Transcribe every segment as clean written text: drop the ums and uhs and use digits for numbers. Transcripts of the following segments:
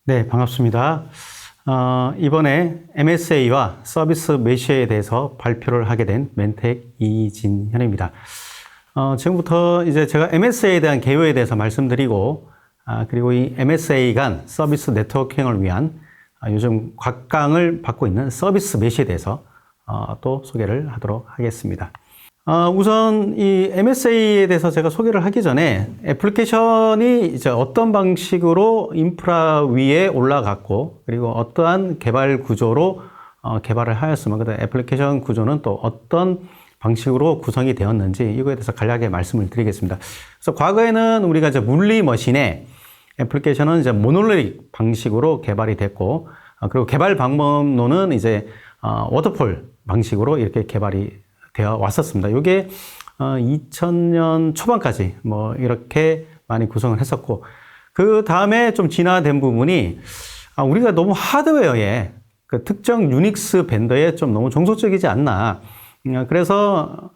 네, 반갑습니다. 이번에 MSA와 서비스 메시에 대해서 발표를 하게 된 멘텍 이진현입니다. 지금부터 이제 제가 MSA에 대한 개요에 대해서 말씀드리고, 그리고 이 MSA 간 서비스 네트워킹을 위한 요즘 곽강을 받고 있는 서비스 메시에 대해서 또 소개를 하도록 하겠습니다. 우선 이 MSA에 대해서 제가 소개를 하기 전에 애플리케이션이 이제 어떤 방식으로 인프라 위에 올라갔고, 그리고 어떠한 개발 구조로 개발을 하였으면, 그다음 애플리케이션 구조는 또 어떤 방식으로 구성이 되었는지 이거에 대해서 간략하게 말씀을 드리겠습니다. 그래서 과거에는 우리가 이제 물리 머신에 애플리케이션은 이제 모놀릭 방식으로 개발이 됐고, 그리고 개발 방법론은 이제 워터폴 방식으로 이렇게 개발이 되어 왔었습니다. 이게 2000년 초반까지 뭐 이렇게 많이 구성을 했었고, 그 다음에 좀 진화된 부분이 우리가 너무 하드웨어에 그 특정 유닉스 벤더에 좀 너무 종속적이지 않나. 그래서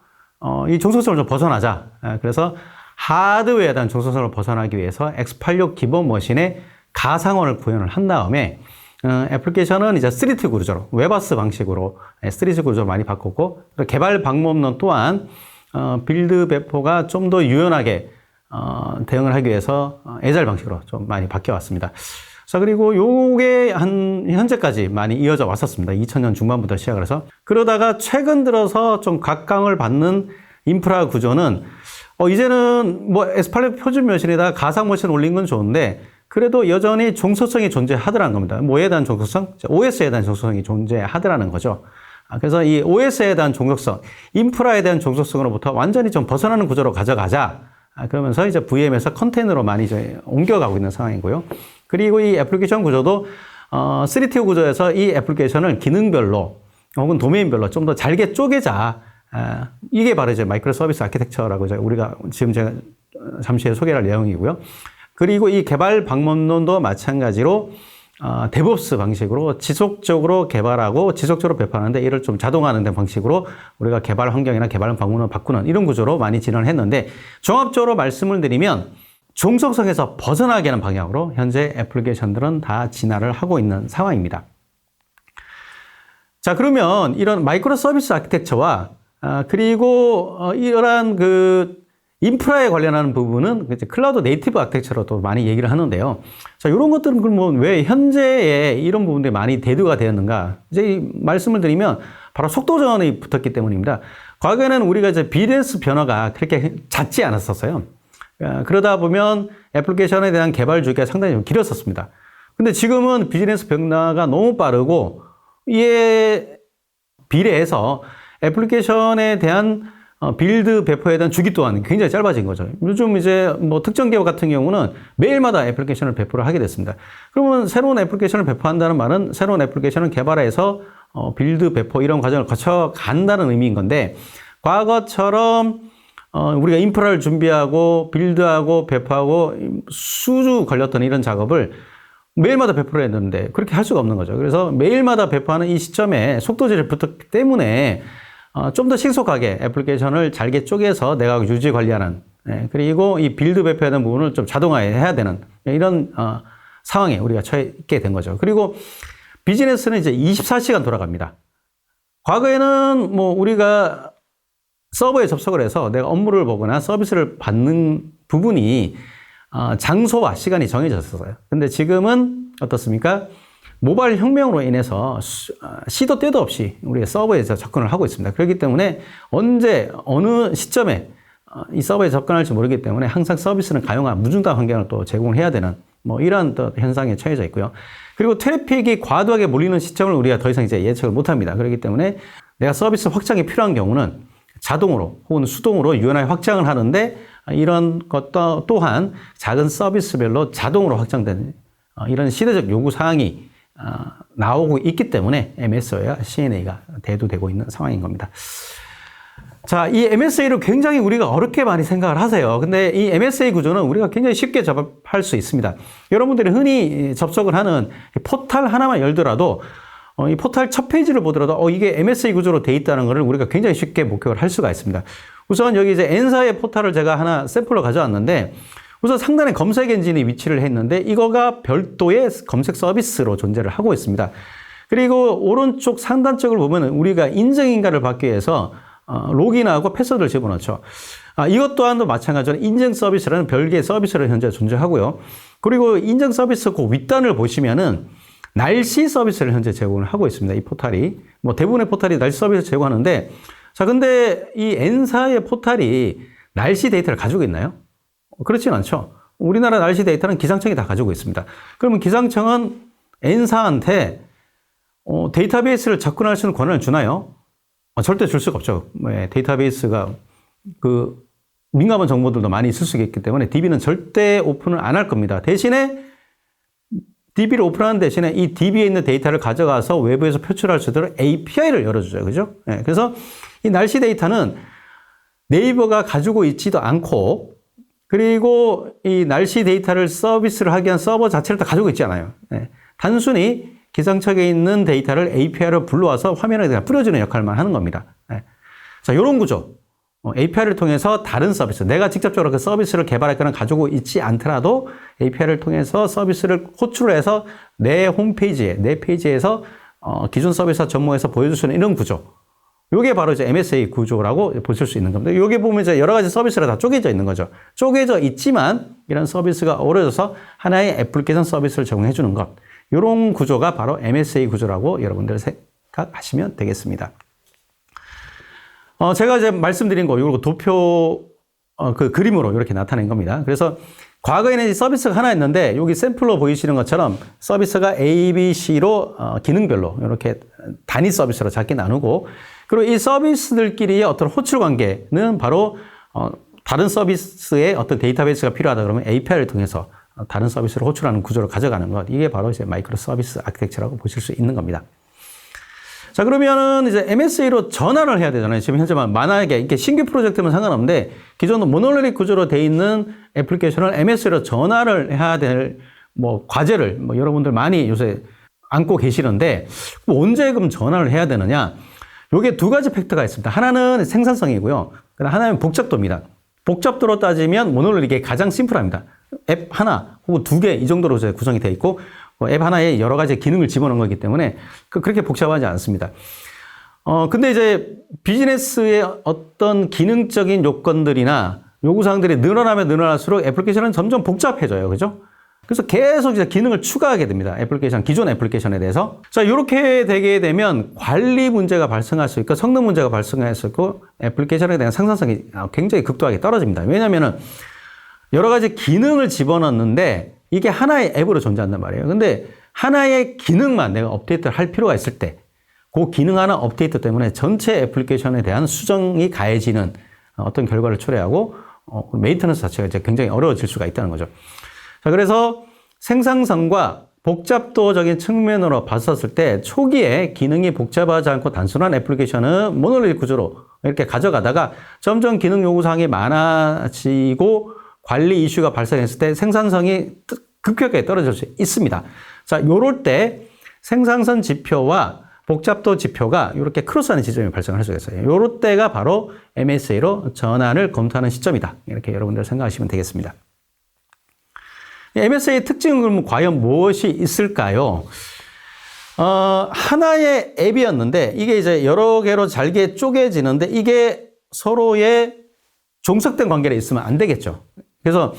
이 종속성을 좀 벗어나자. 그래서 하드웨어에 대한 종속성을 벗어나기 위해서 X86 기본 머신에 가상원을 구현을 한 다음에 애플리케이션은 이제 3D 구조로, 웨버스 방식으로 3D 구조로 많이 바꿨고, 개발 방법론 또한 빌드 배포가 좀 더 유연하게 대응을 하기 위해서 애잘 방식으로 좀 많이 바뀌어 왔습니다. 자, 그리고 요게 현재까지 많이 이어져 왔었습니다. 2000년 중반부터 시작을 해서. 그러다가 최근 들어서 좀 각광을 받는 인프라 구조는 이제는 뭐 S8 표준 머신에다가 가상 머신 올린 건 좋은데, 그래도 여전히 종속성이 존재하더라는 겁니다. 뭐에 대한 종속성? OS에 대한 종속성이 존재하더라는 거죠. 그래서 이 OS에 대한 종속성, 인프라에 대한 종속성으로부터 완전히 좀 벗어나는 구조로 가져가자. 그러면서 이제 VM에서 컨테이너로 많이 이제 옮겨가고 있는 상황이고요. 그리고 이 애플리케이션 구조도 3Tier 구조에서 이 애플리케이션을 기능별로 혹은 도메인별로 좀 더 잘게 쪼개자. 이게 바로 이제 마이크로 서비스 아키텍처라고 우리가 지금 제가 잠시 후에 소개할 내용이고요. 그리고 이 개발 방법론도 마찬가지로 데브옵스 방식으로 지속적으로 개발하고 지속적으로 배포하는데, 이를 좀 자동화하는 방식으로 우리가 개발 환경이나 개발 방법론을 바꾸는 이런 구조로 많이 진행을 했는데, 종합적으로 말씀을 드리면 종속성에서 벗어나게 하는 방향으로 현재 애플리케이션들은 다 진화를 하고 있는 상황입니다. 자, 그러면 이런 마이크로 서비스 아키텍처와 그리고 이러한 그 인프라에 관련하는 부분은 이제 클라우드 네이티브 아키텍처로도 많이 얘기를 하는데요. 자, 이런 것들은 그럼 왜 현재에 이런 부분들이 많이 대두가 되었는가? 이제 말씀을 드리면 바로 속도 전환이 붙었기 때문입니다. 과거에는 우리가 이제 비즈니스 변화가 그렇게 잦지 않았었어요. 그러다 보면 애플리케이션에 대한 개발 주기가 상당히 좀 길었었습니다. 근데 지금은 비즈니스 변화가 너무 빠르고, 이에 비례해서 애플리케이션에 대한 빌드 배포에 대한 주기 또한 굉장히 짧아진 거죠. 요즘 이제 뭐 특정 기업 같은 경우는 매일마다 애플리케이션을 배포를 하게 됐습니다. 그러면 새로운 애플리케이션을 배포한다는 말은 새로운 애플리케이션을 개발해서 빌드 배포 이런 과정을 거쳐 간다는 의미인 건데, 과거처럼 우리가 인프라를 준비하고 빌드하고 배포하고 수주 걸렸던 이런 작업을 매일마다 배포를 했는데 그렇게 할 수가 없는 거죠. 그래서 매일마다 배포하는 이 시점에 속도질이 붙었기 때문에 좀 더 신속하게 애플리케이션을 잘게 쪼개서 내가 유지 관리하는, 그리고 이 빌드 배포해야 되는 부분을 좀 자동화해야 되는 이런 상황에 우리가 처해 있게 된 거죠. 그리고 비즈니스는 이제 24시간 돌아갑니다. 과거에는 뭐 우리가 서버에 접속을 해서 내가 업무를 보거나 서비스를 받는 부분이 장소와 시간이 정해졌었어요. 근데 지금은 어떻습니까? 모바일 혁명으로 인해서 시도 때도 없이 우리가 서버에서 접근을 하고 있습니다. 그렇기 때문에 언제 어느 시점에 이 서버에 접근할지 모르기 때문에 항상 서비스는 가용한 무중단 환경을 또 제공해야 되는 뭐 이러한 또 현상에 처해져 있고요. 그리고 트래픽이 과도하게 몰리는 시점을 우리가 더 이상 이제 예측을 못합니다. 그렇기 때문에 내가 서비스 확장이 필요한 경우는 자동으로 혹은 수동으로 유연하게 확장을 하는데, 이런 것도 또한 작은 서비스별로 자동으로 확장되는 이런 시대적 요구 사항이 나오고 있기 때문에 MSA와 CNA가 대두되고 있는 상황인 겁니다. 자, 이 MSA를 굉장히 우리가 어렵게 많이 생각을 하세요. 근데 이 MSA 구조는 우리가 굉장히 쉽게 접할 수 있습니다. 여러분들이 흔히 접속을 하는 포탈 하나만 열더라도 이 포탈 첫 페이지를 보더라도 이게 MSA 구조로 돼 있다는 것을 우리가 굉장히 쉽게 목격을 할 수가 있습니다. 우선 여기 이제 N사의 포탈을 제가 하나 샘플로 가져왔는데, 우선 상단에 검색 엔진이 위치를 했는데 이거가 별도의 검색 서비스로 존재를 하고 있습니다. 그리고 오른쪽 상단 쪽을 보면 우리가 인증인가를 받기 위해서 로그인하고 패스워드를 집어넣죠. 이것 또한도 마찬가지로 인증 서비스라는 별개의 서비스로 현재 존재하고요. 그리고 인증 서비스 그 윗단을 보시면은 날씨 서비스를 현재 제공을 하고 있습니다. 이 포탈이. 뭐 대부분의 포탈이 날씨 서비스를 제공하는데, 자, 근데 이 N사의 포탈이 날씨 데이터를 가지고 있나요? 그렇지는 않죠. 우리나라 날씨 데이터는 기상청이 다 가지고 있습니다. 그러면 기상청은 N사한테 데이터베이스를 접근할 수 있는 권한을 주나요? 절대 줄 수가 없죠. 데이터베이스가 민감한 정보들도 많이 있을 수 있기 때문에 DB는 절대 오픈을 안 할 겁니다. 대신에 DB를 오픈하는 대신에 이 DB에 있는 데이터를 가져가서 외부에서 표출할 수 있도록 API를 열어주죠. 그죠? 그래서 이 날씨 데이터는 네이버가 가지고 있지도 않고, 그리고 이 날씨 데이터를 서비스를 하기 위한 서버 자체를 다 가지고 있지 않아요. 단순히 기상청에 있는 데이터를 API로 불러와서 화면에 그냥 뿌려주는 역할만 하는 겁니다. 자, 이런 구조. API를 통해서 다른 서비스, 내가 직접적으로 그 서비스를 개발했거나 가지고 있지 않더라도 API를 통해서 서비스를 호출을 해서 내 홈페이지에, 내 페이지에서 기존 서비스와 접목해서 보여줄 수 있는 이런 구조. 요게 바로 이제 MSA 구조라고 보실 수 있는 겁니다. 요게 보면 이제 여러 가지 서비스가 다 쪼개져 있는 거죠. 쪼개져 있지만 이런 서비스가 어우러져서 하나의 애플리케이션 서비스를 제공해 주는 것. 이런 구조가 바로 MSA 구조라고 여러분들 생각하시면 되겠습니다. 제가 이제 말씀드린 거, 이거 도표, 그 그림으로 이렇게 나타낸 겁니다. 그래서 과거에는 서비스가 하나 있는데, 여기 샘플로 보이시는 것처럼 서비스가 A, B, C로, 기능별로 이렇게 단위 서비스로 작게 나누고, 그리고 이 서비스들끼리의 어떤 호출 관계는 바로, 다른 서비스의 어떤 데이터베이스가 필요하다 그러면 API를 통해서 다른 서비스를 호출하는 구조를 가져가는 것. 이게 바로 이제 마이크로 서비스 아키텍처라고 보실 수 있는 겁니다. 자, 그러면은 이제 MSA로 전환을 해야 되잖아요. 지금 현재만 만약에 이렇게 신규 프로젝트면 상관없는데 기존 모노리틱 구조로 돼 있는 애플리케이션을 MSA로 전환을 해야 될 과제를 여러분들 많이 요새 안고 계시는데 언제 그럼 전환을 해야 되느냐? 요게 두 가지 팩터가 있습니다. 하나는 생산성이고요. 하나는 복잡도입니다. 복잡도로 따지면 모노리틱이 가장 심플합니다. 앱 하나 혹은 두 개 이 정도로 이제 구성이 되어 있고 앱 하나에 여러 가지 기능을 집어넣은 거기 때문에 그렇게 복잡하지 않습니다. 근데 이제 비즈니스의 어떤 기능적인 요건들이나 요구사항들이 늘어나면 늘어날수록 애플리케이션은 점점 복잡해져요. 그죠? 그래서 계속 이제 기능을 추가하게 됩니다. 기존 애플리케이션에 대해서. 자, 이렇게 되게 되면 관리 문제가 발생할 수 있고 성능 문제가 발생할 수 있고 애플리케이션에 대한 생산성이 굉장히 극도하게 떨어집니다. 왜냐면은 여러 가지 기능을 집어넣는데 이게 하나의 앱으로 존재한단 말이에요. 근데 하나의 기능만 내가 업데이트를 할 필요가 있을 때 그 기능 하나 업데이트 때문에 전체 애플리케이션에 대한 수정이 가해지는 어떤 결과를 초래하고 메인터넌스 자체가 이제 굉장히 어려워질 수가 있다는 거죠. 자, 그래서 생산성과 복잡도적인 측면으로 봤었을 때 초기에 기능이 복잡하지 않고 단순한 애플리케이션은 모노리틱 구조로 이렇게 가져가다가 점점 기능 요구사항이 많아지고 관리 이슈가 발생했을 때 생산성이 급격하게 떨어질 수 있습니다. 자, 요럴 때 생산성 지표와 복잡도 지표가 이렇게 크로스하는 지점이 발생할 수가 있어요. 요럴 때가 바로 MSA로 전환을 검토하는 시점이다. 이렇게 여러분들 생각하시면 되겠습니다. MSA의 특징은 그러면 과연 무엇이 있을까요? 하나의 앱이었는데 이게 이제 여러 개로 잘게 쪼개지는데 이게 서로의 종속된 관계가 있으면 안 되겠죠. 그래서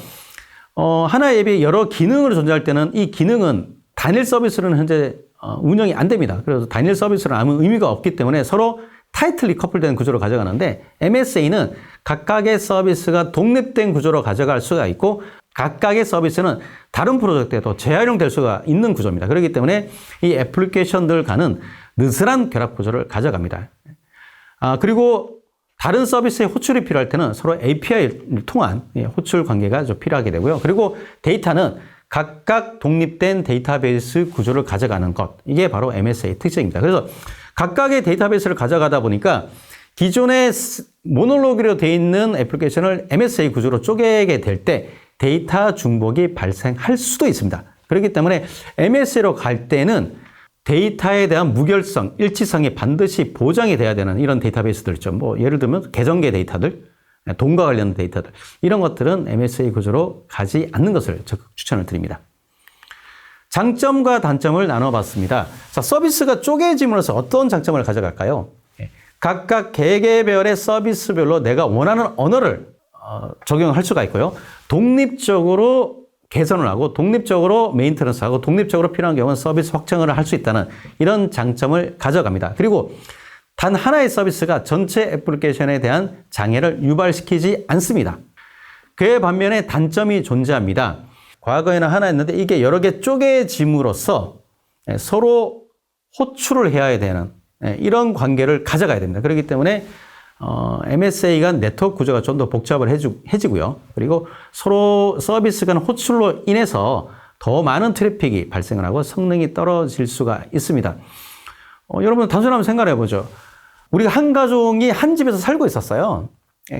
하나의 앱이 여러 기능으로 존재할 때는 이 기능은 단일 서비스로는 현재 운영이 안 됩니다. 그래서 단일 서비스는 아무 의미가 없기 때문에 서로 타이틀리 커플된 구조로 가져가는데 MSA는 각각의 서비스가 독립된 구조로 가져갈 수가 있고 각각의 서비스는 다른 프로젝트에도 재활용될 수가 있는 구조입니다. 그렇기 때문에 이 애플리케이션들 간은 느슨한 결합 구조를 가져갑니다. 그리고 다른 서비스의 호출이 필요할 때는 서로 API를 통한 호출 관계가 좀 필요하게 되고요. 그리고 데이터는 각각 독립된 데이터베이스 구조를 가져가는 것. 이게 바로 MSA의 특징입니다. 그래서 각각의 데이터베이스를 가져가다 보니까 기존의 모노로그로 되어 있는 애플리케이션을 MSA 구조로 쪼개게 될 때 데이터 중복이 발생할 수도 있습니다. 그렇기 때문에 MSA로 갈 때는 데이터에 대한 무결성, 일치성이 반드시 보장이 돼야 되는 이런 데이터베이스들 있죠. 예를 들면 계정계 데이터들, 돈과 관련된 데이터들, 이런 것들은 MSA 구조로 가지 않는 것을 적극 추천을 드립니다. 장점과 단점을 나눠봤습니다. 자, 서비스가 쪼개짐으로써 어떤 장점을 가져갈까요? 각각 개개별의 서비스별로 내가 원하는 언어를 적용할 수가 있고요. 독립적으로 개선을 하고 독립적으로 메인테넌스하고 독립적으로 필요한 경우는 서비스 확장을 할 수 있다는 이런 장점을 가져갑니다. 그리고 단 하나의 서비스가 전체 애플리케이션에 대한 장애를 유발시키지 않습니다. 그에 반면에 단점이 존재합니다. 과거에는 하나였는데 이게 여러 개 쪼개짐으로써 서로 호출을 해야 되는 이런 관계를 가져가야 됩니다. 그렇기 때문에 MSA가 네트워크 구조가 좀 더 복잡을 해지고요. 그리고 서로 서비스 간 호출로 인해서 더 많은 트래픽이 발생을 하고 성능이 떨어질 수가 있습니다. 여러분 단순히 한번 생각해 보죠. 우리가 한 가족이 한 집에서 살고 있었어요.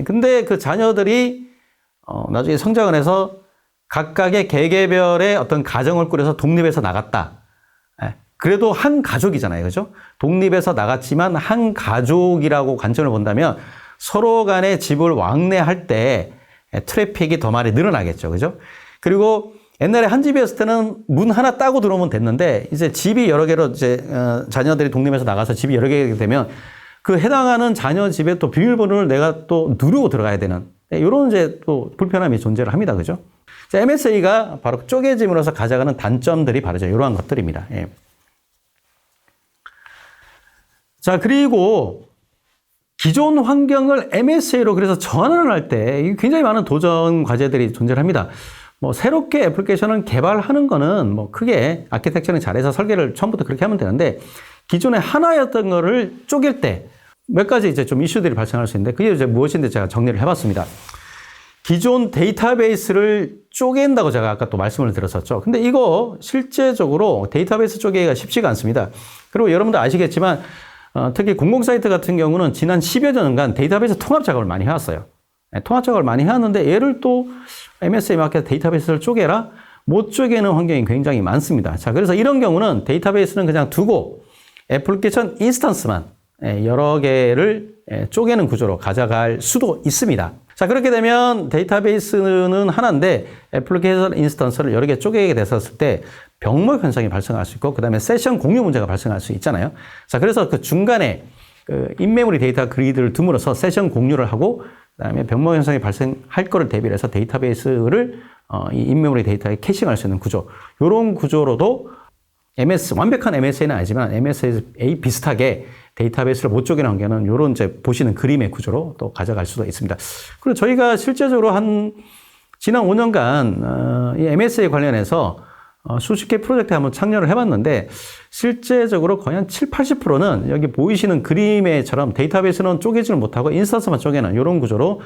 근데 그 자녀들이 나중에 성장을 해서 각각의 개개별의 어떤 가정을 꾸려서 독립해서 나갔다. 그래도 한 가족이잖아요. 그죠? 독립해서 나갔지만 한 가족이라고 관점을 본다면 서로 간에 집을 왕래할 때 트래픽이 더 많이 늘어나겠죠. 그죠? 그리고 옛날에 한 집이었을 때는 문 하나 따고 들어오면 됐는데 이제 집이 여러 개로 이제 자녀들이 독립해서 나가서 집이 여러 개가 되면 그 해당하는 자녀 집에 또 비밀번호를 내가 또 누르고 들어가야 되는 이런 이제 또 불편함이 존재를 합니다. 그죠? MSA가 바로 쪼개짐으로써 가져가는 단점들이 바로 이러한 것들입니다. 예. 자, 그리고 기존 환경을 MSA로 그래서 전환을 할 때 굉장히 많은 도전 과제들이 존재를 합니다. 뭐 새롭게 애플리케이션을 개발하는 거는 뭐 크게 아키텍처는 잘해서 설계를 처음부터 그렇게 하면 되는데 기존에 하나였던 거를 쪼갤 때 몇 가지 이제 좀 이슈들이 발생할 수 있는데 그게 이제 무엇인지 제가 정리를 해봤습니다. 기존 데이터베이스를 쪼갠다고 제가 아까 또 말씀을 드렸었죠. 근데 이거 실제적으로 데이터베이스 쪼개기가 쉽지가 않습니다. 그리고 여러분들 아시겠지만 특히 공공사이트 같은 경우는 지난 10여 년간 데이터베이스 통합 작업을 많이 해왔어요. 통합 작업을 많이 해왔는데 얘를 또 MSA 마켓 데이터베이스를 쪼개라? 못 쪼개는 환경이 굉장히 많습니다. 자, 그래서 이런 경우는 데이터베이스는 그냥 두고 애플리케이션 인스턴스만 여러 개를 쪼개는 구조로 가져갈 수도 있습니다. 자, 그렇게 되면 데이터베이스는 하나인데 애플리케이션 인스턴스를 여러 개 쪼개게 됐었을 때 병목 현상이 발생할 수 있고 그 다음에 세션 공유 문제가 발생할 수 있잖아요. 자, 그래서 그 중간에 그 인메모리 데이터 그리드를 둠으로써 세션 공유를 하고 그 다음에 병목 현상이 발생할 거를 대비해서 데이터베이스를 이 인메모리 데이터에 캐싱할 수 있는 구조, 이런 구조로도 완벽한 MSA는 아니지만 MSA 비슷하게 데이터베이스를 못 쪼개는 환경은 이런 이제 보시는 그림의 구조로 또 가져갈 수도 있습니다. 그리고 저희가 실제적으로 지난 5년간 이 MSA 관련해서 수십 개 프로젝트에 한번 참여를 해봤는데 실제적으로 거의 한 7, 80%는 여기 보이시는 그림에처럼 데이터베이스는 쪼개지를 못하고 인스턴스만 쪼개는 이런 구조로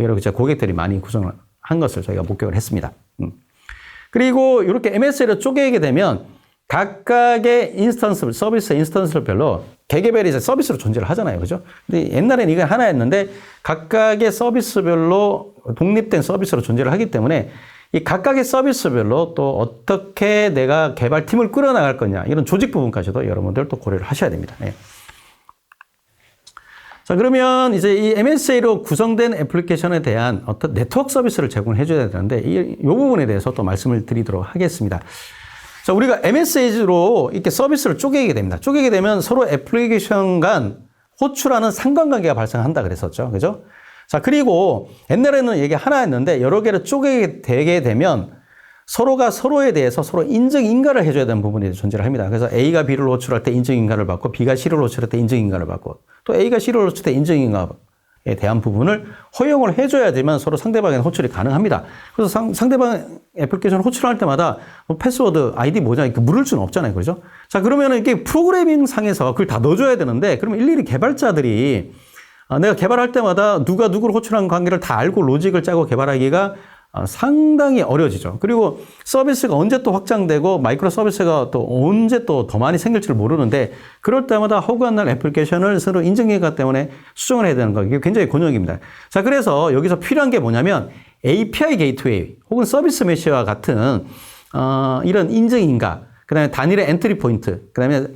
여러 고객들이 많이 구성을 한 것을 저희가 목격을 했습니다. 그리고 이렇게 MSA를 쪼개게 되면 각각의 서비스 인스턴스별로 개개별이 이제 서비스로 존재를 하잖아요. 그죠? 근데 옛날에는 이게 하나였는데 각각의 서비스별로 독립된 서비스로 존재를 하기 때문에 이 각각의 서비스별로 또 어떻게 내가 개발팀을 끌어나갈 거냐 이런 조직 부분까지도 여러분들 또 고려를 하셔야 됩니다. 네. 자, 그러면 이제 이 MSA로 구성된 애플리케이션에 대한 어떤 네트워크 서비스를 제공해 줘야 되는데 이 부분에 대해서 또 말씀을 드리도록 하겠습니다. 자, 우리가 MSA로 이렇게 서비스를 쪼개게 됩니다. 쪼개게 되면 서로 애플리케이션 간 호출하는 상관관계가 발생한다 그랬었죠. 그죠? 자, 그리고 옛날에는 이게 하나였는데 여러 개를 쪼개게 되게 되면 서로가 서로에 대해서 서로 인증 인가를 해줘야 되는 부분이 존재를 합니다. 그래서 A가 B를 호출할 때 인증 인가를 받고 B가 C를 호출할 때 인증 인가를 받고 또 A가 C를 호출할 때 인증 인가에 대한 부분을 허용을 해줘야지만 서로 상대방의 호출이 가능합니다. 그래서 상대방 애플리케이션 호출할 때마다 뭐 패스워드, 아이디 뭐냐 이렇게 물을 수는 없잖아요. 그죠? 자, 그러면은 이게 프로그래밍 상에서 그걸 다 넣어줘야 되는데 그러면 일일이 개발자들이 내가 개발할 때마다 누가 누구를 호출한 관계를 다 알고 로직을 짜고 개발하기가 상당히 어려워지죠. 그리고 서비스가 언제 또 확장되고 마이크로 서비스가 또 언제 또 더 많이 생길지를 모르는데 그럴 때마다 허구한 날 애플리케이션을 서로 인증기가 때문에 수정을 해야 되는 거 이게 굉장히 곤욕입니다. 자, 그래서 여기서 필요한 게 뭐냐면 API 게이트웨이 혹은 서비스 메시와 같은 이런 인증인가, 그 다음에 단일의 엔트리 포인트, 그 다음에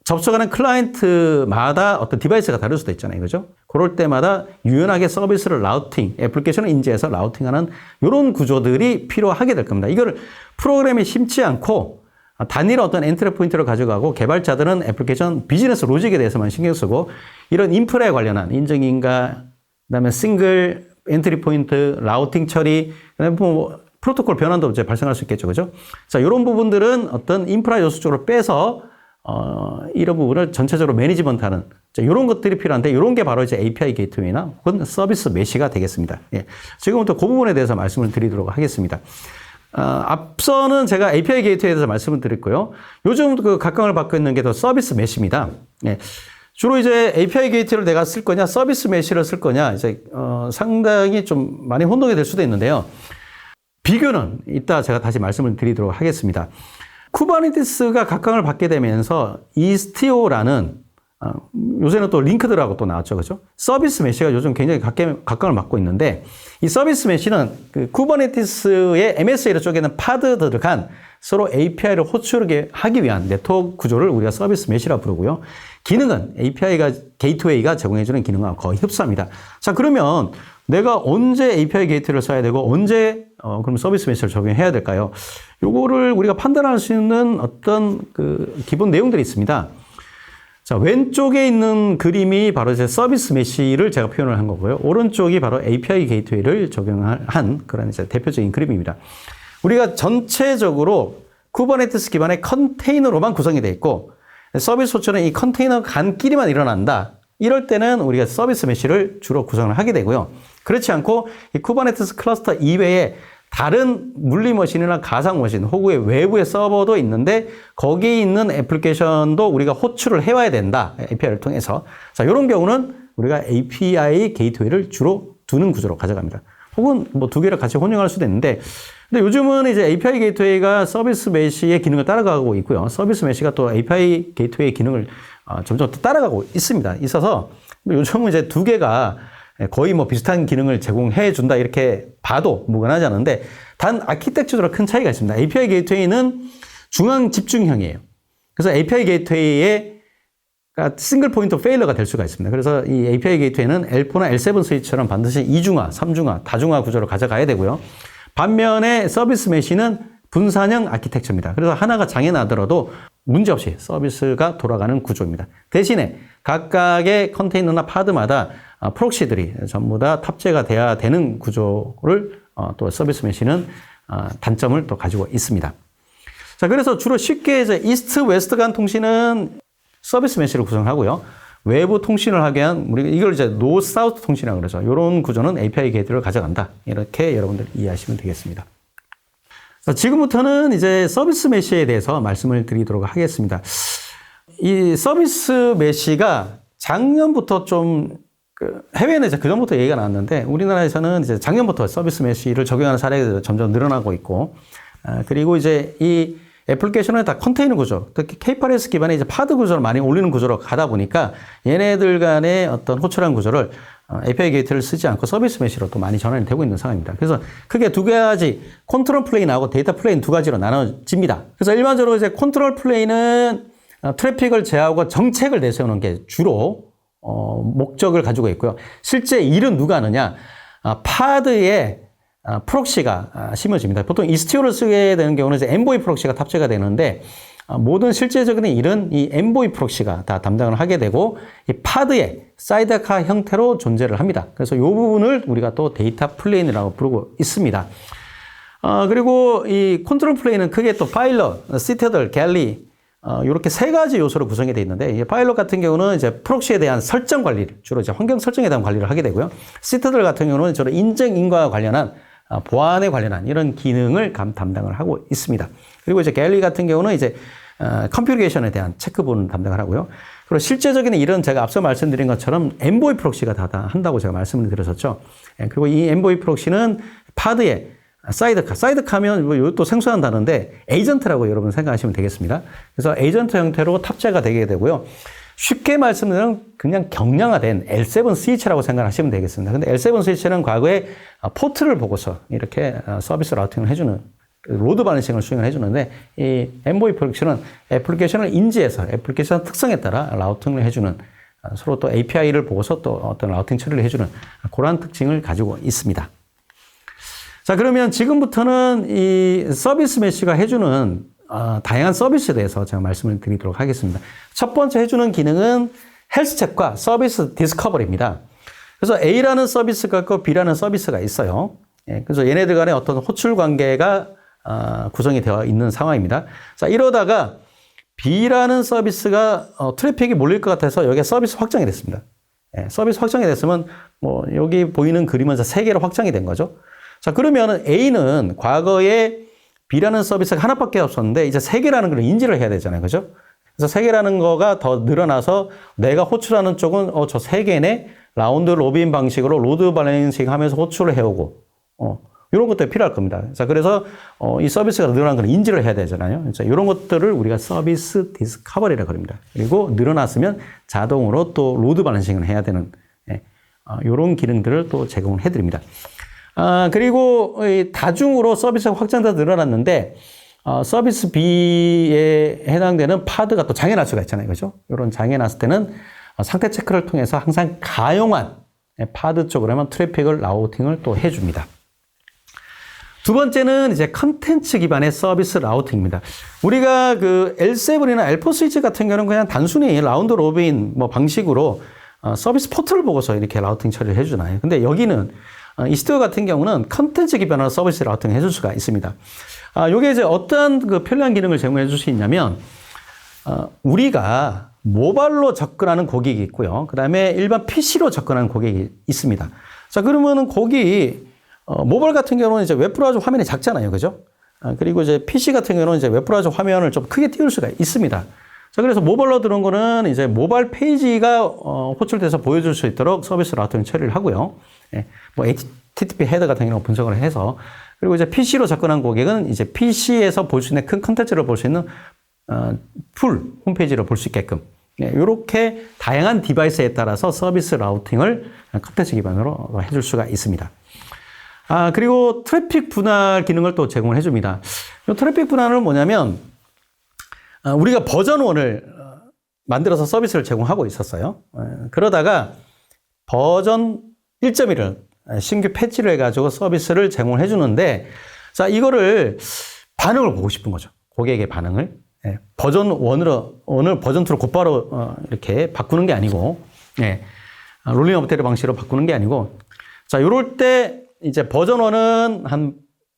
접속하는 클라이언트마다 어떤 디바이스가 다를 수도 있잖아요. 그죠? 그럴 때마다 유연하게 서비스를 라우팅, 애플리케이션을 인지해서 라우팅하는 이런 구조들이 필요하게 될 겁니다. 이걸 프로그램이 심지 않고 단일 어떤 엔트리 포인트를 가져가고 개발자들은 애플리케이션 비즈니스 로직에 대해서만 신경 쓰고 이런 인프라에 관련한 인증인가, 그다음에 싱글 엔트리 포인트, 라우팅 처리, 그다음에 뭐 프로토콜 변환도 이제 발생할 수 있겠죠. 그죠? 자, 이런 부분들은 어떤 인프라 요소 쪽으로 빼서 이런 부분을 전체적으로 매니지먼트하는 이런 것들이 필요한데 이런 게 바로 이제 API 게이트웨이나 혹은 서비스 메시가 되겠습니다. 예. 지금부터 그 부분에 대해서 말씀을 드리도록 하겠습니다. 앞서는 제가 API 게이트웨이에 대해서 말씀을 드렸고요. 요즘 그 각광을 받고 있는 게 더 서비스 메시입니다. 예. 주로 이제 API 게이트를 내가 쓸 거냐, 서비스 메시를 쓸 거냐, 이제 상당히 좀 많이 혼동이 될 수도 있는데요. 비교는 이따 제가 다시 말씀을 드리도록 하겠습니다. 쿠버네티스가 각광을 받게 되면서 이스티오라는 요새는 또 링크드라고 또 나왔죠. 그죠? 서비스 메시가 요즘 굉장히 각광을 받고 있는데 이 서비스 메시는 그 쿠버네티스의 MSA로 쪼개는 파드들을 간 서로 API를 호출하기 위한 네트워크 구조를 우리가 서비스 메시라고 부르고요. 기능은 게이트웨이가 제공해주는 기능과 거의 흡사합니다. 자, 그러면 내가 언제 API 게이트를 써야 되고 언제 그럼 서비스 메시를 적용해야 될까요? 요거를 우리가 판단할 수 있는 어떤 그 기본 내용들이 있습니다. 자, 왼쪽에 있는 그림이 바로 이제 서비스 메시를 제가 표현을 한 거고요. 오른쪽이 바로 API 게이트웨이를 적용한 그런 이제 대표적인 그림입니다. 우리가 전체적으로 쿠버네티스 기반의 컨테이너로만 구성이 되어 있고 서비스 호출은 이 컨테이너 간끼리만 일어난다. 이럴 때는 우리가 서비스 메시를 주로 구성을 하게 되고요. 그렇지 않고 이 쿠버네티스 클러스터 이외에 다른 물리 머신이나 가상 머신 혹은 외부의 서버도 있는데 거기에 있는 애플리케이션도 우리가 호출을 해와야 된다. API를 통해서. 자, 이런 경우는 우리가 API 게이트웨이를 주로 두는 구조로 가져갑니다. 혹은 뭐 두 개를 같이 혼용할 수도 있는데 근데 요즘은 이제 API 게이트웨이가 서비스 메시의 기능을 따라가고 있고요. 서비스 메시가 또 API 게이트웨이 기능을 점점 또 따라가고 있어서 요즘은 이제 두 개가 거의 뭐 비슷한 기능을 제공해 준다 이렇게 봐도 무관하지 않은데 단 아키텍처적으로 큰 차이가 있습니다. API 게이트웨이는 중앙 집중형이에요. 그래서 API 게이트웨이의 싱글 포인트 페일러가 될 수가 있습니다. 그래서 이 API 게이트웨이는 L4나 L7 스위치처럼 반드시 2중화, 3중화, 다중화 구조로 가져가야 되고요. 반면에 서비스 메시는 분산형 아키텍처입니다. 그래서 하나가 장애 나더라도 문제없이 서비스가 돌아가는 구조입니다. 대신에 각각의 컨테이너나 파드마다 프록시들이 전부 다 탑재가 돼야 되는 구조를 또 서비스 메시는 단점을 또 가지고 있습니다. 자, 그래서 주로 쉽게 이제 이스트 웨스트 간 통신은 서비스 메시를 구성하고요. 외부 통신을 하게 한 우리가 이걸 이제 노스 사우스 통신이라고 그러죠. 이런 구조는 API 게이트를 가져간다. 이렇게 여러분들 이해하시면 되겠습니다. 자, 지금부터는 이제 서비스 메시에 대해서 말씀을 드리도록 하겠습니다. 이 서비스 메시가 작년부터 좀 해외는 이제 그전부터 얘기가 나왔는데 우리나라에서는 이제 작년부터 서비스 메시를 적용하는 사례가 점점 늘어나고 있고 그리고 이제 이 애플리케이션은 다 컨테이너 구조, 특히 K8S 기반의 이제 파드 구조를 많이 올리는 구조로 가다 보니까 얘네들 간의 어떤 호출한 구조를 API 게이트를 쓰지 않고 서비스 메시로 또 많이 전환이 되고 있는 상황입니다. 그래서 크게 두 가지 컨트롤 플레인하고 데이터 플레인 두 가지로 나눠집니다. 그래서 일반적으로 이제 컨트롤 플레인은 트래픽을 제어하고 정책을 내세우는 게 주로 목적을 가지고 있고요. 실제 일은 누가 하느냐? 파드에 프록시가 심어집니다. 보통 이스티오를 쓰게 되는 경우는 이제 엔보이 프록시가 탑재가 되는데 모든 실제적인 일은 이 엔보이 프록시가 다 담당을 하게 되고 이 파드에 사이드카 형태로 존재를 합니다. 그래서 이 부분을 우리가 또 데이터 플레인이라고 부르고 있습니다. 그리고 이 컨트롤 플레인은 크게 또 파일럿, 시터들, 갤리 이렇게 세 가지 요소로 구성이 되어 있는데 이 파일럿 같은 경우는 이제 프록시에 대한 설정 관리를 주로 이제 환경 설정에 대한 관리를 하게 되고요. 시터들 같은 경우는 주로 인증 인과와 관련한 보안에 관련한 이런 기능을 담당을 하고 있습니다. 그리고 이제 갤리 같은 경우는 이제 컴퓨테이션에 대한 체크 부분을 담당을 하고요. 그리고 실제적인 일은 제가 앞서 말씀드린 것처럼 엔보이 프록시가 다 한다고 제가 말씀을 드렸었죠. 그리고 이 엔보이 프록시는 파드에 사이드카면 뭐 이것도 생소한 단어인데 에이전트라고 여러분 생각하시면 되겠습니다. 그래서 에이전트 형태로 탑재가 되게 되고요. 쉽게 말씀드리면 그냥 경량화된 L7 스위치라고 생각하시면 되겠습니다. 근데 L7 스위치는 과거에 포트를 보고서 이렇게 서비스 라우팅을 해주는 로드 밸런싱을 수행을 해주는데 이 엔보이 프로젝션은 애플리케이션을 인지해서 애플리케이션 특성에 따라 라우팅을 해주는 서로 또 API를 보고서 또 어떤 라우팅 처리를 해주는 그런 특징을 가지고 있습니다. 자, 그러면 지금부터는 이 서비스 메쉬가 해주는 다양한 서비스에 대해서 제가 말씀을 드리도록 하겠습니다. 첫 번째 해주는 기능은 헬스체크와 서비스 디스커버리입니다. 그래서 A라는 서비스가 있고 B라는 서비스가 있어요. 그래서 얘네들 간에 어떤 호출 관계가 구성이 되어 있는 상황입니다. 자, 이러다가 B라는 서비스가 트래픽이 몰릴 것 같아서 여기에 서비스 확장이 됐습니다. 서비스 확장이 됐으면 뭐 여기 보이는 그림은 3개로 확장이 된 거죠. 자, 그러면 A는 과거에 B라는 서비스가 하나밖에 없었는데 이제 3개라는 걸 인지를 해야 되잖아요. 그죠? 그래서 3개라는 거가 더 늘어나서 내가 호출하는 쪽은 저 3개네 라운드 로빈 방식으로 로드 밸런싱 하면서 호출을 해오고 이런 것들이 필요할 겁니다. 자, 그래서 이 서비스가 늘어난 걸 인지를 해야 되잖아요. 자, 이런 것들을 우리가 서비스 디스커버리라고 합니다. 그리고 늘어났으면 자동으로 또 로드 밸런싱을 해야 되는 이런 기능들을 또 제공을 해드립니다. 그리고 다중으로 서비스가 확장돼서 늘어났는데 서비스 B에 해당되는 파드가 또 장애 날 수가 있잖아요. 그죠? 이런 장애 났을 때는 상태 체크를 통해서 항상 가용한 파드 쪽으로 하면 트래픽을 라우팅을 또 해줍니다. 두 번째는 이제 컨텐츠 기반의 서비스 라우팅입니다. 우리가 그 L7이나 L4 스위치 같은 경우는 그냥 단순히 라운드 로빈 뭐 방식으로 서비스 포트를 보고서 이렇게 라우팅 처리를 해주잖아요. 근데 여기는 이스트웨어 같은 경우는 컨텐츠 기반으로 서비스 라우팅을 해줄 수가 있습니다. 요게 이제 어떠한 그 편리한 기능을 제공해 줄 수 있냐면, 우리가 모바일로 접근하는 고객이 있고요. 그 다음에 일반 PC로 접근하는 고객이 있습니다. 자, 그러면은 거기, 모바일 같은 경우는 이제 웹브라우저 화면이 작잖아요. 그죠? 그리고 이제 PC 같은 경우는 이제 웹브라우저 화면을 좀 크게 띄울 수가 있습니다. 자, 그래서 모바일로 들어온 거는 이제 모바일 페이지가 호출돼서 보여줄 수 있도록 서비스 라우팅 처리를 하고요. 뭐 HTTP 헤더 같은 경우 분석을 해서, 그리고 이제 PC로 접근한 고객은 이제 PC에서 볼 수 있는 큰 컨텐츠를 볼 수 있는 풀 홈페이지를 볼 수 있게끔 이렇게 다양한 디바이스에 따라서 서비스 라우팅을 컨텐츠 기반으로 해줄 수가 있습니다. 그리고 트래픽 분할 기능을 또 제공을 해줍니다. 이 트래픽 분할은 뭐냐면 우리가 버전 1을 만들어서 서비스를 제공하고 있었어요. 그러다가 버전 1.1을 신규 패치를 해가지고 서비스를 제공해 주는데, 자, 이거를 반응을 보고 싶은 거죠. 고객의 반응을. 버전 1을 버전 2로 곧바로 이렇게 바꾸는 게 아니고, 롤링 업데이트 방식으로 바꾸는 게 아니고, 자, 요럴 때 이제 버전 1은 한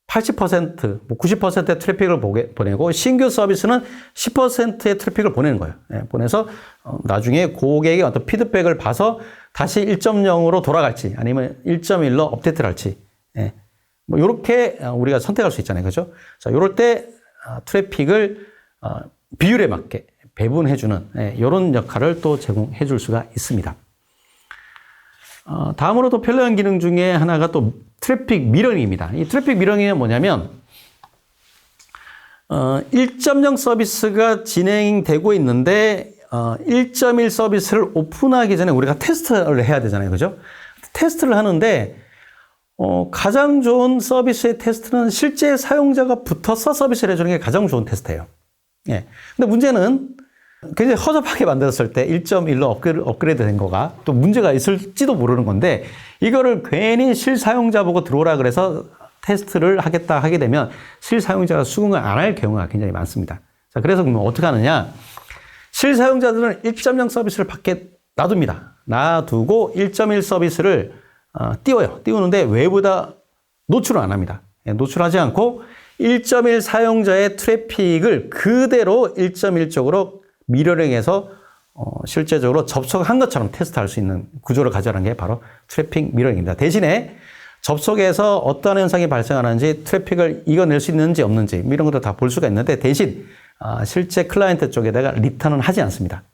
80%, 뭐 90%의 트래픽을 보내고 신규 서비스는 10%의 트래픽을 보내는 거예요. 보내서 나중에 고객의 어떤 피드백을 봐서 다시 1.0으로 돌아갈지 아니면 1.1로 업데이트를 할지 뭐 이렇게 우리가 선택할 수 있잖아요. 그죠? 자, 이럴 때 트래픽을 비율에 맞게 배분해주는 이런 역할을 또 제공해 줄 수가 있습니다. 다음으로 또 편리한 기능 중에 하나가 또 트래픽 미러링입니다. 이 트래픽 미러링은 뭐냐면 1.0 서비스가 진행되고 있는데 1.1 서비스를 오픈하기 전에 우리가 테스트를 해야 되잖아요. 그죠? 테스트를 하는데 가장 좋은 서비스의 테스트는 실제 사용자가 붙어서 서비스를 해주는 게 가장 좋은 테스트예요. 근데 문제는 굉장히 허접하게 만들었을 때 1.1로 업그레이드 된 거가 또 문제가 있을지도 모르는 건데, 이거를 괜히 실사용자 보고 들어오라 그래서 테스트를 하겠다 하게 되면 실사용자가 수긍을 안 할 경우가 굉장히 많습니다. 자, 그래서 그러면 어떻게 하느냐? 실사용자들은 1.0 서비스를 밖에 놔둡니다. 놔두고 1.1 서비스를 띄워요. 띄우는데 외부다 노출을 안 합니다. 노출하지 않고 1.1 사용자의 트래픽을 그대로 1.1 쪽으로 미러링해서 실제적으로 접속한 것처럼 테스트할 수 있는 구조를 가져가는 게 바로 트래픽 미러링입니다. 대신에 접속에서 어떠한 현상이 발생하는지, 트래픽을 이겨낼 수 있는지 없는지 이런 것도 다 볼 수가 있는데, 대신 실제 클라이언트 쪽에다가 리턴은 하지 않습니다.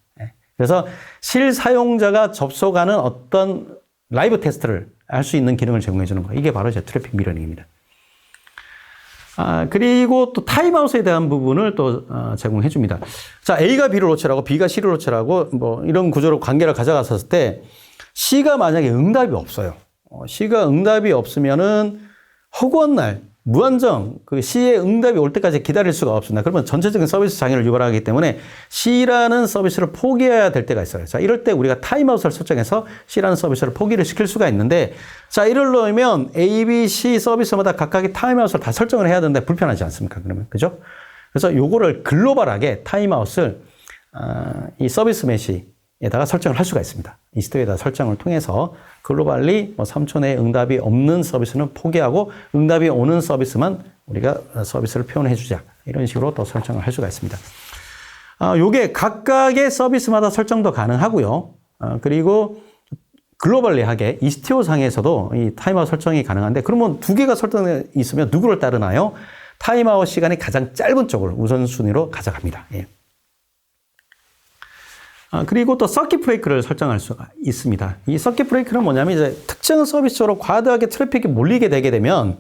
그래서 실사용자가 접속하는 어떤 라이브 테스트를 할 수 있는 기능을 제공해 주는 거, 이게 바로 이제 트래픽 미러링입니다. 그리고 또 타임아웃에 대한 부분을 또 제공해 줍니다. 자, A가 B를 호출하고 B가 C를 호출하고 뭐 이런 구조로 관계를 가져갔을 때 C가 만약에 응답이 없어요. C가 응답이 없으면은 허구한 날 무한정 그 C의 응답이 올 때까지 기다릴 수가 없습니다. 그러면 전체적인 서비스 장애를 유발하기 때문에 C라는 서비스를 포기해야 될 때가 있어요. 자, 이럴 때 우리가 타임아웃을 설정해서 C라는 서비스를 포기를 시킬 수가 있는데, 자, 이러려면 A, B, C 서비스마다 각각의 타임아웃을 다 설정을 해야 되는데 불편하지 않습니까? 그러면, 그죠? 그래서 요거를 글로벌하게 타임아웃을 이 서비스 메시에다가 설정을 할 수가 있습니다. 이스트에다 설정을 통해서 글로벌리 3초 내에 응답이 없는 서비스는 포기하고 응답이 오는 서비스만 우리가 서비스를 표현해 주자. 이런 식으로 또 설정을 할 수가 있습니다. 요게 각각의 서비스마다 설정도 가능하고요. 그리고 글로벌리하게 이스티오 상에서도 이 타임아웃 설정이 가능한데, 그러면 두 개가 설정되어 있으면 누구를 따르나요? 타임아웃 시간이 가장 짧은 쪽을 우선순위로 가져갑니다. 예. 그리고 또 서킷 브레이크를 설정할 수가 있습니다. 이 서킷 브레이크는 뭐냐면 이제 특정 서비스로 과도하게 트래픽이 몰리게 되게 되면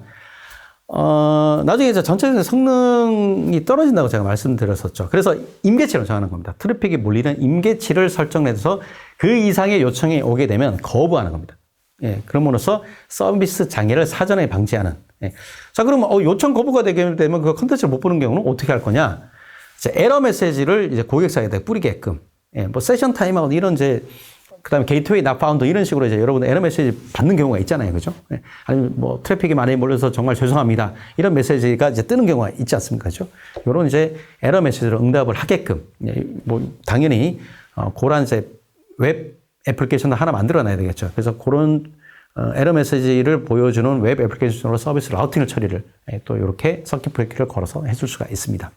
나중에 이제 전체적인 성능이 떨어진다고 제가 말씀드렸었죠. 그래서 임계치를 정하는 겁니다. 트래픽이 몰리는 임계치를 설정해서 그 이상의 요청이 오게 되면 거부하는 겁니다. 예, 그럼으로써 서비스 장애를 사전에 방지하는. 예. 자, 그러면 요청 거부가 되게 되면 그 컨텐츠를 못 보는 경우는 어떻게 할 거냐? 이제 에러 메시지를 이제 고객사에다 뿌리게끔. 예, 뭐 세션 타임아웃 이런 이제 그다음에 게이트웨이 not found 이런 식으로 이제 여러분 에러 메시지 받는 경우가 있잖아요, 그죠? 예, 아니면 뭐 트래픽이 많이 몰려서 정말 죄송합니다 이런 메시지가 이제 뜨는 경우가 있지 않습니까, 그죠? 이런 이제 에러 메시지로 응답을 하게끔, 예, 뭐 당연히 그런 이제 웹 애플리케이션도 하나 만들어놔야 되겠죠. 그래서 그런 에러 메시지를 보여주는 웹 애플리케이션으로 서비스 라우팅을 처리를 또 이렇게 서킷 브레이크를 걸어서 해줄 수가 있습니다.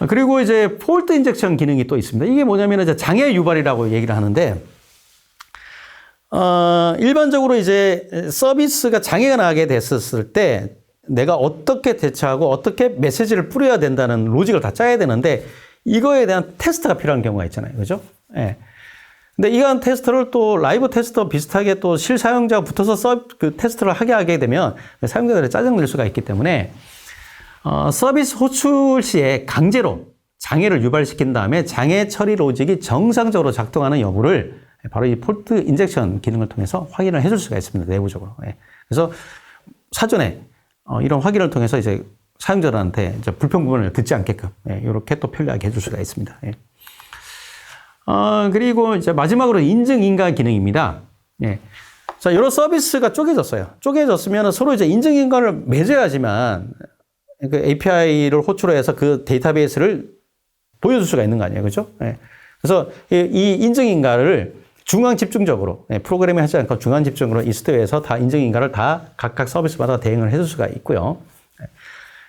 그리고 이제 폴트 인젝션 기능이 또 있습니다. 이게 뭐냐면 이제 장애 유발이라고 얘기를 하는데, 일반적으로 이제 서비스가 장애가 나게 됐었을 때 내가 어떻게 대처하고 어떻게 메시지를 뿌려야 된다는 로직을 다 짜야 되는데, 이거에 대한 테스트가 필요한 경우가 있잖아요. 그죠? 예. 근데 이러한 테스트를 또 라이브 테스트와 비슷하게 또 실사용자가 붙어서 그 테스트를 하게 되면 사용자들이 짜증낼 수가 있기 때문에 서비스 호출 시에 강제로 장애를 유발시킨 다음에 장애 처리 로직이 정상적으로 작동하는 여부를 바로 이 폴트 인젝션 기능을 통해서 확인을 해줄 수가 있습니다. 내부적으로. 그래서 사전에 이런 확인을 통해서 이제 사용자들한테 이제 불평 부분을 듣지 않게끔 이렇게 또 편리하게 해줄 수가 있습니다. 그리고 이제 마지막으로 인증 인가 기능입니다. 자, 여러 서비스가 쪼개졌어요. 쪼개졌으면 서로 이제 인증 인가를 맺어야지만 그 API를 호출을 해서 그 데이터베이스를 보여줄 수가 있는 거 아니에요. 그죠? 그래서 이 인증인가를 중앙 집중적으로, 프로그램이 하지 않고 중앙 집중적으로 이스트웨이에서 다 인증인가를 다 각각 서비스마다 대응을 해줄 수가 있고요.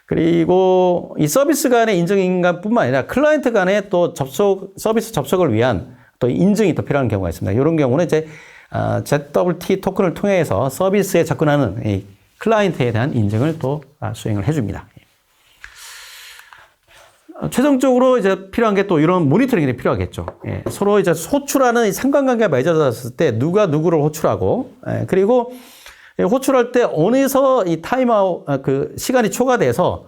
그리고 이 서비스 간의 인증인가뿐만 아니라 클라이언트 간의 또 서비스 접속을 위한 또 인증이 또 필요한 경우가 있습니다. 이런 경우는 이제 ZWT 토큰을 통해서 서비스에 접근하는 이 클라이언트에 대한 인증을 또 수행을 해줍니다. 최종적으로 이제 필요한 게 또 이런 모니터링이 필요하겠죠. 서로 이제 호출하는 상관관계가 맺어졌을 때 누가 누구를 호출하고, 그리고 호출할 때 어느서 이 타임아웃, 그 시간이 초과돼서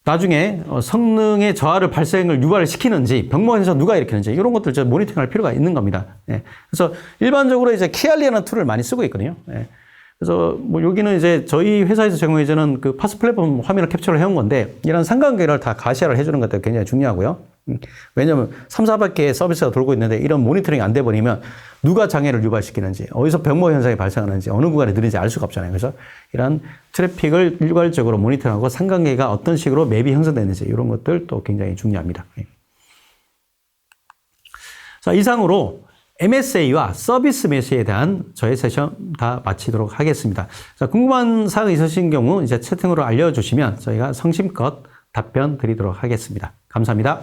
나중에 성능의 저하를 발생을 유발을 시키는지, 병목에서 누가 일으키는지, 이런 것들 이제 모니터링 할 필요가 있는 겁니다. 그래서 일반적으로 이제 키알리라는 툴을 많이 쓰고 있거든요. 그래서 뭐 여기는 이제 저희 회사에서 제공해주는 그 파스 플랫폼 화면을 캡처를 해온 건데, 이런 상관관계를 다 가시화를 해주는 것도 굉장히 중요하고요. 왜냐하면 3, 400개의 서비스가 돌고 있는데 이런 모니터링이 안 돼 버리면 누가 장애를 유발시키는지, 어디서 병목 현상이 발생하는지, 어느 구간에 느는지 알 수가 없잖아요. 그래서 이런 트래픽을 일괄적으로 모니터링하고 상관관계가 어떤 식으로 맵이 형성되는지 이런 것들 또 굉장히 중요합니다. 자, 이상으로 MSA와 서비스 메시에 대한 저의 세션 다 마치도록 하겠습니다. 자, 궁금한 사항 있으신 경우 이제 채팅으로 알려주시면 저희가 성심껏 답변 드리도록 하겠습니다. 감사합니다.